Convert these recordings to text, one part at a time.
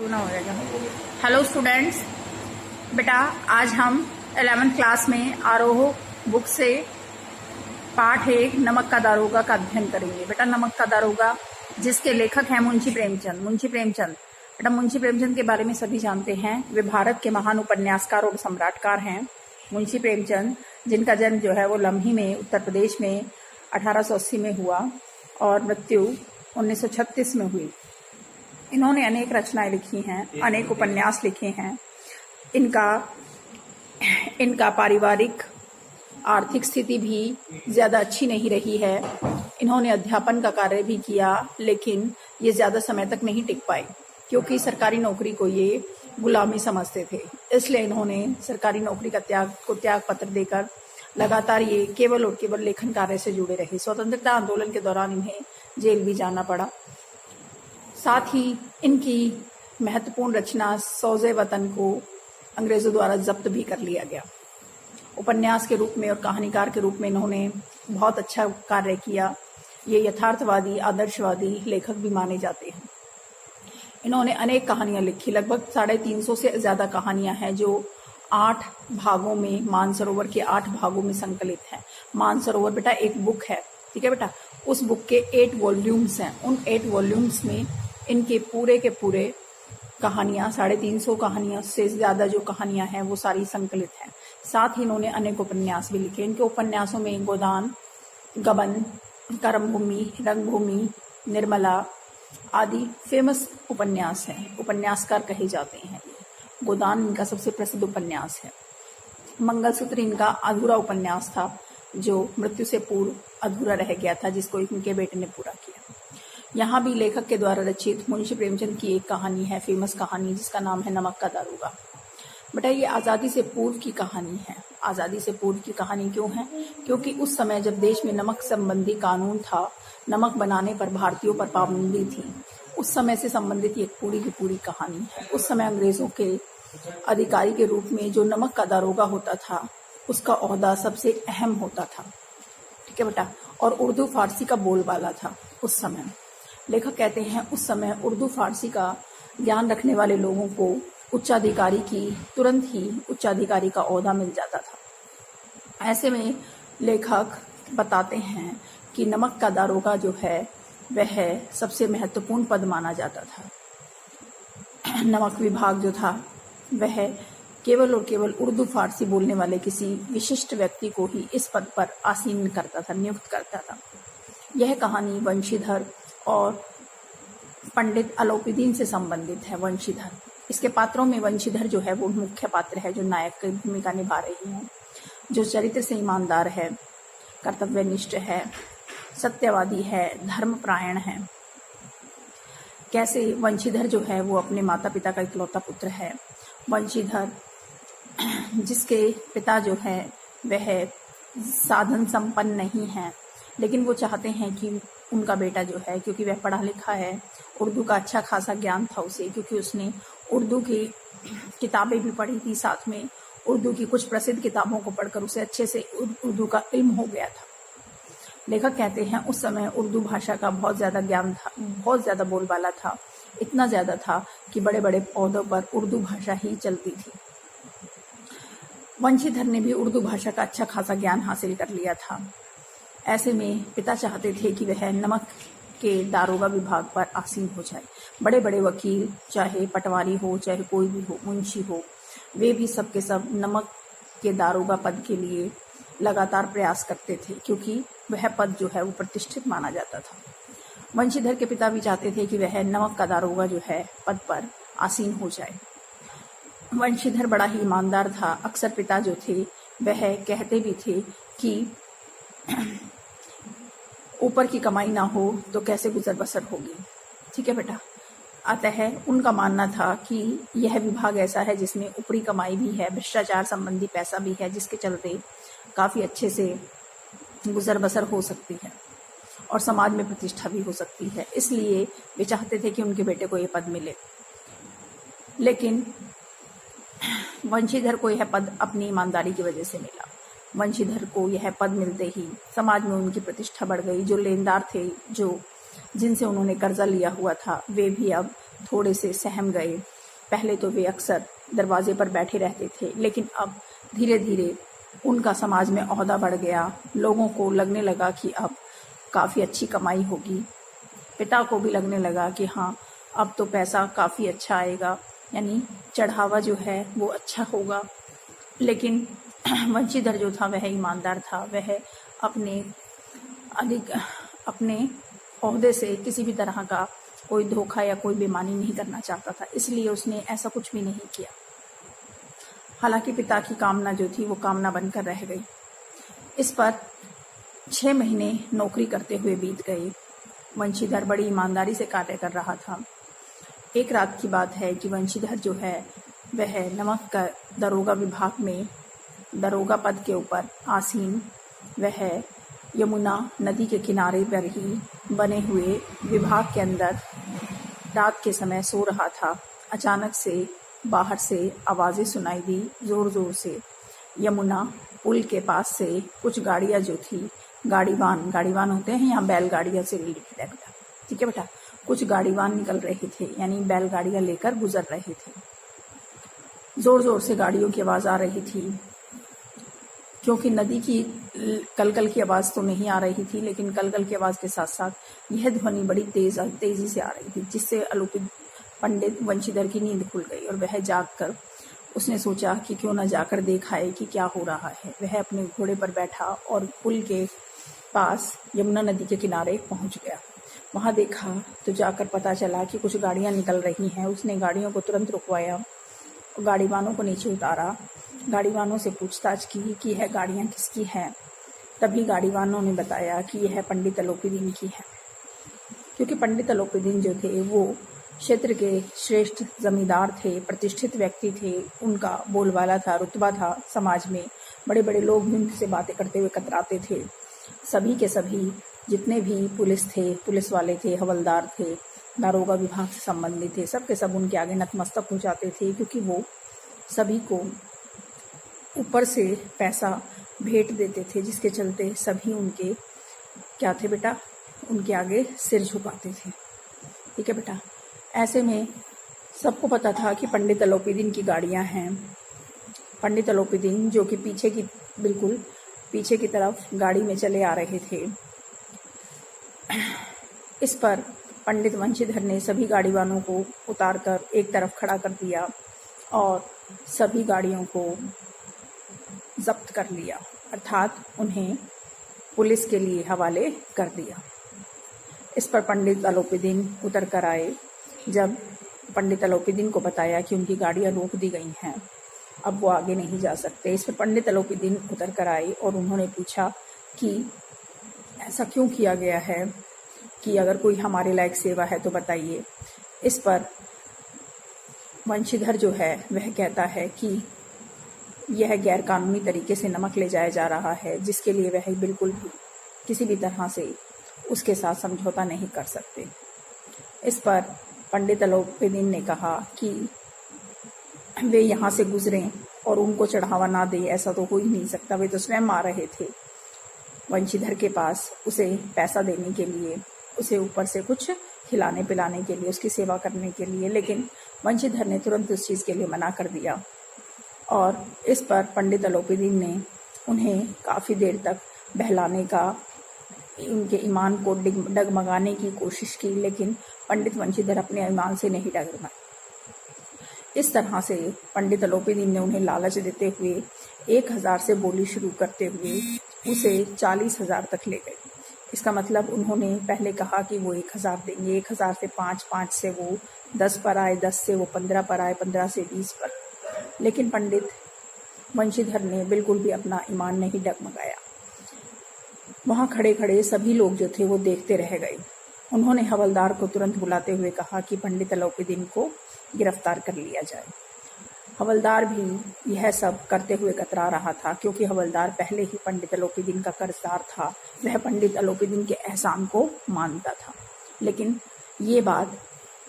शुरू ना हो जाएगा। हेलो स्टूडेंट्स, बेटा आज हम 11th क्लास में आरोह बुक से पाठ 1 नमक का दारोगा का अध्ययन करेंगे। बेटा नमक का दारोगा जिसके लेखक हैं मुंशी प्रेमचंद। बेटा मुंशी प्रेमचंद के बारे में सभी जानते हैं। वे भारत के महान उपन्यासकार और सम्राटकार हैं मुंशी प्रेमचंद, जिनका जन्म जो है वो लम्ही में उत्तर प्रदेश में 1880 में हुआ और मृत्यु 1936 में हुई। इन्होंने अनेक रचनाएं लिखी हैं, अनेक उपन्यास लिखे हैं। इनका पारिवारिक आर्थिक स्थिति भी ज्यादा अच्छी नहीं रही है। इन्होंने अध्यापन का कार्य भी किया, लेकिन ये ज्यादा समय तक नहीं टिक पाए क्योंकि सरकारी नौकरी को ये गुलामी समझते थे। इसलिए इन्होंने सरकारी नौकरी का त्याग पत्र देकर लगातार ये केवल और केवल लेखन कार्य से जुड़े रहे। स्वतंत्रता आंदोलन के दौरान इन्हें जेल भी जाना पड़ा। साथ ही इनकी महत्वपूर्ण रचना सौजे वतन को अंग्रेजों द्वारा जब्त भी कर लिया गया। उपन्यास के रूप में और कहानीकार के रूप में इन्होंने बहुत अच्छा कार्य किया। ये यथार्थवादी आदर्शवादी लेखक भी माने जाते हैं। इन्होंने अनेक कहानियां लिखी, लगभग 350 से ज्यादा कहानियां हैं जो 8 भागों में, मानसरोवर के 8 भागों में संकलित है। मानसरोवर बेटा एक बुक है, ठीक है बेटा। उस बुक के 8 वॉल्यूम्स हैं। उन 8 वॉल्यूम्स में इनके पूरे के पूरे कहानियां, 350 कहानियां से ज्यादा जो कहानियां हैं वो सारी संकलित हैं। साथ ही इन्होंने अनेक उपन्यास भी लिखे। इनके उपन्यासों में गोदान, गबन, कर्मभूमि, रंगभूमि, निर्मला आदि फेमस उपन्यास हैं। उपन्यासकार कहे जाते हैं। गोदान इनका सबसे प्रसिद्ध उपन्यास है। मंगलसूत्र इनका अधूरा उपन्यास था जो मृत्यु से पूर्व अधूरा रह गया था, जिसको इनके बेटे ने पूरा किया। यहाँ भी लेखक के द्वारा रचित मुंशी प्रेमचंद की एक कहानी है, फेमस कहानी, जिसका नाम है नमक का दारोगा। बेटा ये आज़ादी से पूर्व की कहानी है। आज़ादी से पूर्व की कहानी क्यों है? क्योंकि उस समय जब देश में नमक संबंधी कानून था, नमक बनाने पर भारतीयों पर पाबंदी थी, उस समय से संबंधित एक पूरी की पूरी कहानी है। उस समय अंग्रेजों के अधिकारी के रूप में जो नमक का दारोगा होता था, उसका ओहदा सबसे अहम होता था, ठीक है बेटा। और उर्दू फारसी का बोलबाला था उस समय। लेखक कहते हैं उस समय उर्दू फारसी का ज्ञान रखने वाले लोगों को तुरंत ही उच्चाधिकारी का ओहदा मिल जाता था। ऐसे में लेखक बताते हैं कि नमक का दारोगा जो है वह सबसे महत्वपूर्ण पद माना जाता था। नमक विभाग जो था वह केवल और केवल उर्दू फारसी बोलने वाले किसी विशिष्ट व्यक्ति को ही इस पद पर आसीन करता था, नियुक्त करता था। यह कहानी वंशीधर और पंडित अलोपीदीन से संबंधित है। वंशीधर, इसके पात्रों में वंशीधर जो है वो मुख्य पात्र है, जो नायक की भूमिका निभा रही है, जो चरित्र से ईमानदार है, कर्तव्यनिष्ठ है, सत्यवादी है, धर्मपरायण है। कैसे वंशीधर जो है वो अपने माता पिता का इकलौता पुत्र है। वंशीधर जिसके पिता जो है वह साधन संपन्न नहीं है, लेकिन वो चाहते हैं कि उनका बेटा जो है, क्योंकि वह पढ़ा लिखा है, उर्दू का अच्छा खासा ज्ञान था उसे, क्योंकि उसने उर्दू की किताबें भी पढ़ी थी, साथ में उर्दू की कुछ प्रसिद्ध किताबों को पढ़कर उसे अच्छे से उर्दू का इल्म हो गया था। लेखक कहते हैं उस समय उर्दू भाषा का बहुत ज्यादा ज्ञान था, बहुत ज्यादा बोलबाला था। इतना ज्यादा था कि बड़े बड़े पौधों पर उर्दू भाषा ही चलती थी। वंशीधर ने भी उर्दू भाषा का अच्छा खासा ज्ञान हासिल कर लिया था। ऐसे में पिता चाहते थे कि वह नमक के दारोगा विभाग पर आसीन हो जाए। बड़े बड़े वकील, चाहे पटवारी हो, चाहे कोई भी हो, मुंशी हो, वे भी सब के सब नमक के दारोगा पद के लिए लगातार प्रयास करते थे, क्योंकि वह पद जो है वो प्रतिष्ठित माना जाता था। वंशीधर के पिता भी चाहते थे कि वह नमक का दारोगा जो है पद पर आसीन हो जाए। वंशीधर बड़ा ही ईमानदार था। अक्सर पिता जो थे वह कहते भी थे कि ऊपर की कमाई ना हो तो कैसे गुजर बसर होगी, ठीक है बेटा। अतः उनका मानना था कि यह विभाग ऐसा है जिसमें ऊपरी कमाई भी है, भ्रष्टाचार संबंधी पैसा भी है, जिसके चलते काफी अच्छे से गुजर बसर हो सकती है और समाज में प्रतिष्ठा भी हो सकती है। इसलिए वे चाहते थे कि उनके बेटे को यह पद मिले। लेकिन वंशीधर को यह पद अपनी ईमानदारी की वजह से मिला। वंशीधर को यह पद मिलते ही समाज में उनकी प्रतिष्ठा बढ़ गई। जो लेनदार थे, जिनसे उन्होंने कर्जा लिया हुआ था, वे भी अब थोड़े से सहम गए पहले तो वे अक्सर दरवाजे पर बैठे रहते थे, लेकिन अब धीरे धीरे उनका समाज में ओहदा बढ़ गया। लोगों को लगने लगा कि अब काफ़ी अच्छी कमाई होगी। पिता को भी लगने लगा कि हाँ, अब तो पैसा काफ़ी अच्छा आएगा, यानी चढ़ावा जो है वो अच्छा होगा। लेकिन वंशीधर जो था वह ईमानदार था। वह अपने ओहदे से किसी भी तरह का कोई धोखा या कोई बेईमानी नहीं करना चाहता था, इसलिए उसने ऐसा कुछ भी नहीं किया। हालांकि पिता की कामना जो थी वो कामना बनकर रह गई। इस पर 6 महीने नौकरी करते हुए बीत गए। वंशीधर बड़ी ईमानदारी से कार्य कर रहा था। एक रात की बात है कि वंशीधर जो है वह नमक का दरोगा विभाग में दरोगा पद के ऊपर आसीन वह यमुना नदी के किनारे पर ही बने हुए विभाग के अंदर रात के समय सो रहा था। अचानक से बाहर से आवाज़ें सुनाई दी जोर जोर से। यमुना पुल के पास से कुछ गाड़ियाँ जो थी, गाड़ीवान होते हैं यहाँ बैलगाड़ियाँ से रिलेटेड है बेटा, ठीक है बेटा। कुछ गाड़ीवान निकल रहे थे, यानी बैलगाड़ियाँ लेकर गुजर रहे थे। जोर जोर से गाड़ियों की आवाज़ आ रही थी, क्योंकि नदी की कलकल की आवाज़ तो नहीं आ रही थी, लेकिन कलकल की आवाज़ के साथ साथ यह ध्वनि बड़ी तेजी से आ रही थी, जिससे आलोकित पंडित वंशीधर की नींद खुल गई और वह जागकर उसने सोचा कि क्यों न जाकर देख आए कि क्या हो रहा है। वह अपने घोड़े पर बैठा और पुल के पास यमुना नदी के किनारे पहुंच गया। वहां देखा तो जाकर पता चला कि कुछ गाड़ियां निकल रही हैं। उसने गाड़ियों को तुरंत रुकवाया, गाड़ीवानों को नीचे उतारा, गाड़ीवानों से पूछताछ की कि यह गाड़ियां किसकी हैं। तभी गाड़ीवानों ने बताया कि यह पंडित अलोपीदीन की है, क्योंकि पंडित अलोपीदीन जो थे वो क्षेत्र के श्रेष्ठ जमींदार थे, प्रतिष्ठित व्यक्ति थे। उनका बोलबाला था, रुतबा था समाज में। बड़े बड़े लोग भी उनसे बातें करते हुए कतराते थे। सभी के सभी जितने भी पुलिस वाले थे, हवलदार थे, दारोगा विभाग से संबंधित थे, सब के सब उनके आगे नतमस्तक हो जाते थे, क्योंकि वो सभी को ऊपर से पैसा भेंट देते थे, जिसके चलते सभी उनके क्या थे बेटा, उनके आगे सिर झुकाते थे, ठीक है बेटा। ऐसे में सबको पता था कि पंडित अलोपीदीन की गाड़ियां हैं। पंडित अलोपीदीन जो कि बिल्कुल पीछे की तरफ गाड़ी में चले आ रहे थे। इस पर पंडित वंशीधर ने सभी गाड़ीवानों को उतारकर एक तरफ खड़ा कर दिया और सभी गाड़ियों को जब्त कर लिया, अर्थात उन्हें पुलिस के लिए हवाले कर दिया। इस पर पंडित अलोपीदीन उतर कर आए। जब पंडित अलोपीदीन को बताया कि उनकी गाड़ियां रोक दी गई हैं, अब वो आगे नहीं जा सकते, इस पर पंडित अलोपीदीन उतर कर आए और उन्होंने पूछा कि ऐसा क्यों किया गया है, कि अगर कोई हमारे लायक सेवा है तो बताइए। इस पर वंशीधर जो है वह कहता है कि यह गैर कानूनी तरीके से नमक ले जाया जा रहा है, जिसके लिए वह बिल्कुल भी किसी भी तरह से उसके साथ समझौता नहीं कर सकते। इस पर पंडित अलोपीदीन ने कहा कि वे यहाँ से गुजरें और उनको चढ़ावा ना दे, ऐसा तो हो ही नहीं सकता। वे तो स्वयं आ रहे थे वंशीधर के पास उसे पैसा देने के लिए, उसे ऊपर से कुछ खिलाने पिलाने के लिए, उसकी सेवा करने के लिए, लेकिन वंशीधर ने तुरंत उस चीज़ के लिए मना कर दिया। और इस पर पंडित अलोपीदीन ने उन्हें काफ़ी देर तक बहलाने का, उनके ईमान को डगमगाने की कोशिश की, लेकिन पंडित वंशीधर अपने ईमान से नहीं डगमगाए। इस तरह से पंडित अलोपीदीन ने उन्हें लालच देते हुए 1000 से बोली शुरू करते हुए उसे 40,000 तक ले गए। इसका मतलब उन्होंने पहले कहा कि वो 1000 देंगे, 1000 से 5, 5 से वो 10 पर आए, 10 से वो 15 पर आए, 15 से 20 पर। लेकिन पंडित वंशीधर ने बिल्कुल भी अपना ईमान नहीं डगमगाया। वहां खड़े खड़े सभी लोग जो थे वो देखते रह गए। उन्होंने हवलदार को तुरंत बुलाते हुए कहा कि पंडित अलोपीदीन को गिरफ्तार कर लिया जाए। हवलदार भी यह सब करते हुए कतरा रहा था, क्योंकि हवलदार पहले ही पंडित अलोपीदीन का कर्जदार था। वह पंडित अलोपीदीन के एहसान को मानता था, लेकिन ये बात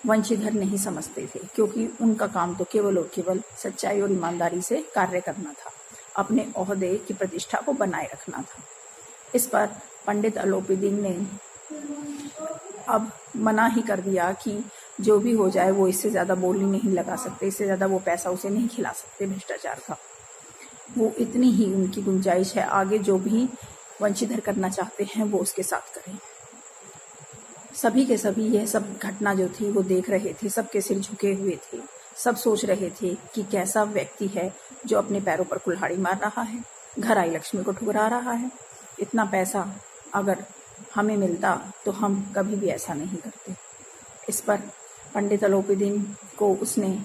वंशीधर नहीं समझते थे, क्योंकि उनका काम तो केवल और केवल सच्चाई और ईमानदारी से कार्य करना था, अपने ओहदे की प्रतिष्ठा को बनाए रखना था। इस पर पंडित अलोपीदीन ने अब मना ही कर दिया कि जो भी हो जाए वो इससे ज़्यादा बोली नहीं लगा सकते, इससे ज़्यादा वो पैसा उसे नहीं खिला सकते भ्रष्टाचार का। वो इतनी ही उनकी गुंजाइश है, आगे जो भी वंशीधर करना चाहते हैं वो उसके साथ करें। सभी के सभी यह सब घटना जो थी वो देख रहे थे, सबके सिर झुके हुए थे, सब सोच रहे थे कि कैसा व्यक्ति है जो अपने पैरों पर कुल्हाड़ी मार रहा है, घर आई लक्ष्मी को ठुकरा रहा है। इतना पैसा अगर हमें मिलता तो हम कभी भी ऐसा नहीं करते। इस पर पंडित अलोपीदीन को उसने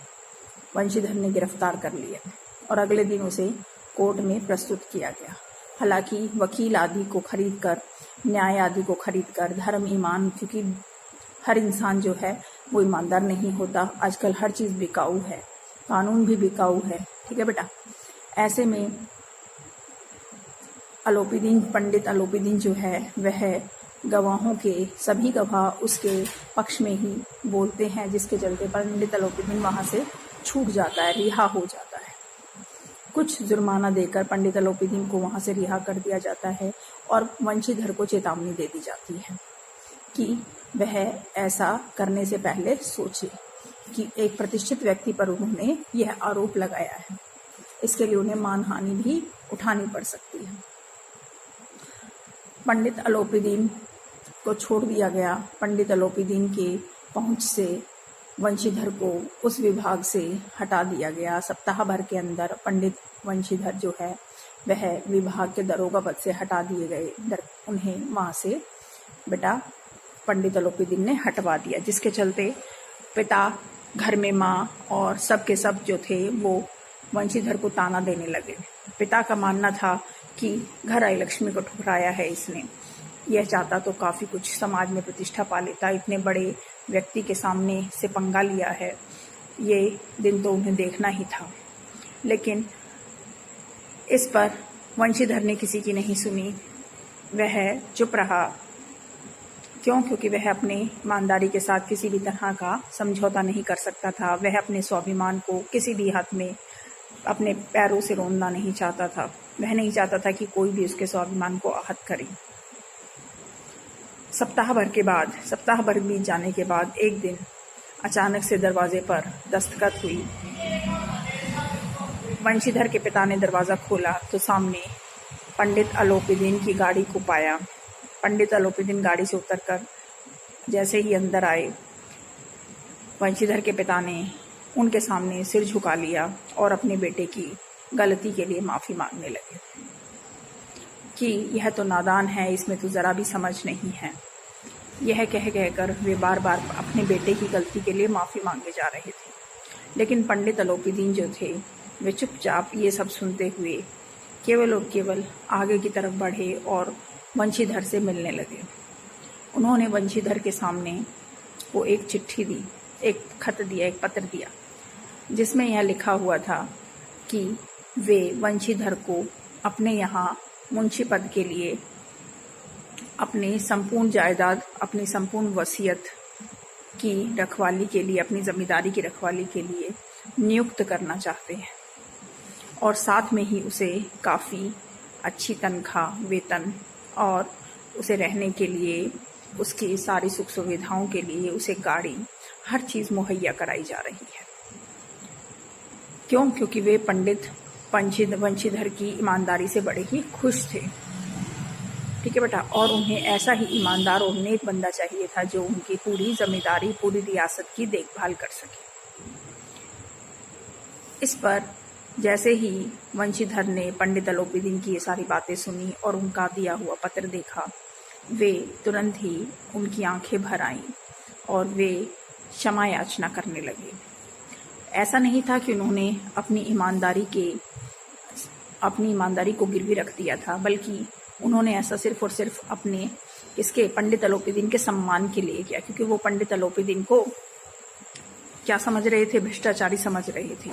वंशीधर ने गिरफ्तार कर लिया और अगले दिन उसे कोर्ट में प्रस्तुत किया गया। हालांकि वकील आदि को खरीदकर, न्याय आदि को खरीदकर, धर्म ईमान, क्योंकि हर इंसान जो है वो ईमानदार नहीं होता, आजकल हर चीज़ बिकाऊ है, कानून भी बिकाऊ है, ठीक है बेटा। ऐसे में अलोपीदीन, पंडित अलोपीदीन जो है वह गवाहों के सभी गवाह उसके पक्ष में ही बोलते हैं, जिसके चलते पंडित अलोपीदीन वहाँ से छूट जाता है, रिहा हो जाता है। कुछ जुर्माना देकर पंडित अलोपीदीन को वहाँ से रिहा कर दिया जाता है और वंशीधर को चेतावनी दे दी जाती है कि वह ऐसा करने से पहले सोचे कि एक प्रतिष्ठित व्यक्ति पर उन्होंने यह आरोप लगाया है, इसके लिए उन्हें मानहानि भी उठानी पड़ सकती है। पंडित अलोपीदीन को छोड़ दिया गया। पंडित अलोपीदीन के पहुंच से वंशीधर को उस विभाग से हटा दिया गया। सप्ताह भर के अंदर पंडित वंशीधर जो है वह विभाग के दरोगा पद से हटा दिए गए। उन्हें वहाँ से बेटा पंडित अलोपीदीन ने हटवा दिया, जिसके चलते पिता, घर में माँ और सब के सब जो थे वो वंशीधर को ताना देने लगे। पिता का मानना था कि घर आई लक्ष्मी को ठुकराया है इसने, यह चाहता तो काफ़ी कुछ समाज में प्रतिष्ठा पा लेता, इतने बड़े व्यक्ति के सामने से पंगा लिया है, ये दिन तो उन्हें देखना ही था। लेकिन इस पर वंशीधर ने किसी की नहीं सुनी, वह चुप रहा। क्यों? क्योंकि वह अपने ईमानदारी के साथ किसी भी तरह का समझौता नहीं कर सकता था। वह अपने स्वाभिमान को किसी भी हाथ में अपने पैरों से रोंदना नहीं चाहता था। वह नहीं चाहता था कि कोई भी उसके स्वाभिमान को आहत करे। सप्ताह भर बीत जाने के बाद एक दिन अचानक से दरवाजे पर दस्तखत हुई। वंशीधर के पिता ने दरवाज़ा खोला तो सामने पंडित अलोपीदीन की गाड़ी को पाया। पंडित अलोपीदीन गाड़ी से उतरकर जैसे ही अंदर आए, वंशीधर के पिता ने उनके सामने सिर झुका लिया और अपने बेटे की गलती के लिए माफ़ी मांगने लगे कि यह तो नादान है, इसमें तो ज़रा भी समझ नहीं है। यह कहकर वे बार बार अपने बेटे की गलती के लिए माफ़ी मांगे जा रहे थे। लेकिन पंडित अलोपीदीन जो थे वे चुपचाप ये सब सुनते हुए केवल और केवल आगे की तरफ बढ़े और वंशीधर से मिलने लगे। उन्होंने वंशीधर के सामने वो एक चिट्ठी दी, एक खत दिया, एक पत्र दिया, जिसमें यह लिखा हुआ था कि वे वंशीधर को अपने यहाँ मुंशी पद के लिए अपनी संपूर्ण जायदाद, अपनी संपूर्ण वसीयत की रखवाली के लिए, अपनी जमींदारी की रखवाली के लिए नियुक्त करना चाहते हैं और साथ में ही उसे काफ़ी अच्छी तनख्वाह, वेतन और उसे रहने के लिए, उसकी सारी सुख सुविधाओं के लिए उसे गाड़ी, हर चीज़ मुहैया कराई जा रही है। क्यों? क्योंकि वे पंडित वंशीधर की ईमानदारी से बड़े ही खुश थे। ठीक है बेटा। और उन्हें ऐसा ही ईमानदार और नेक बंदा चाहिए था जो उनकी पूरी जमींदारी, पूरी रियासत की देखभाल कर सके। इस पर जैसे ही वंशीधर ने पंडित अलोपीदीन की ये सारी बातें सुनी और उनका दिया हुआ पत्र देखा, वे तुरंत ही उनकी आंखें भर आईं और वे क्षमा याचना करने लगे। ऐसा नहीं था कि उन्होंने अपनी ईमानदारी को गिरवी रख दिया था, बल्कि उन्होंने ऐसा सिर्फ और सिर्फ अपने पंडित अलोपीदीन के सम्मान के लिए किया, क्योंकि वो पंडित अलोपीदीन को क्या समझ रहे थे? भ्रष्टाचारी समझ रहे थे।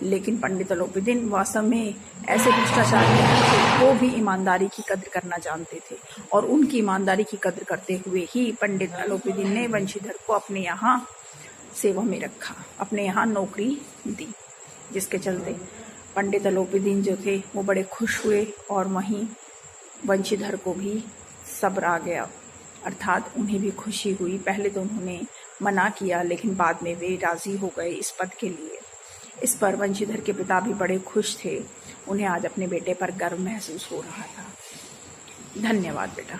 लेकिन पंडित अलोपीदीन वास्तव में ऐसे भ्रष्टाचारी नहीं थे, वो भी ईमानदारी की कद्र करना जानते थे और उनकी ईमानदारी की कद्र करते हुए ही पंडित अलोपीदीन ने वंशीधर को अपने यहाँ सेवा में रखा, अपने यहाँ नौकरी दी, जिसके चलते पंडित अलोपीदीन जो थे वो बड़े खुश हुए और वहीं वंशीधर को भी सब्र आ गया, अर्थात उन्हें भी खुशी हुई। पहले तो उन्होंने मना किया, लेकिन बाद में वे राजी हो गए इस पद के लिए। इस पर वंशीधर के पिता भी बड़े खुश थे। उन्हें आज अपने बेटे पर गर्व महसूस हो रहा था। धन्यवाद बेटा।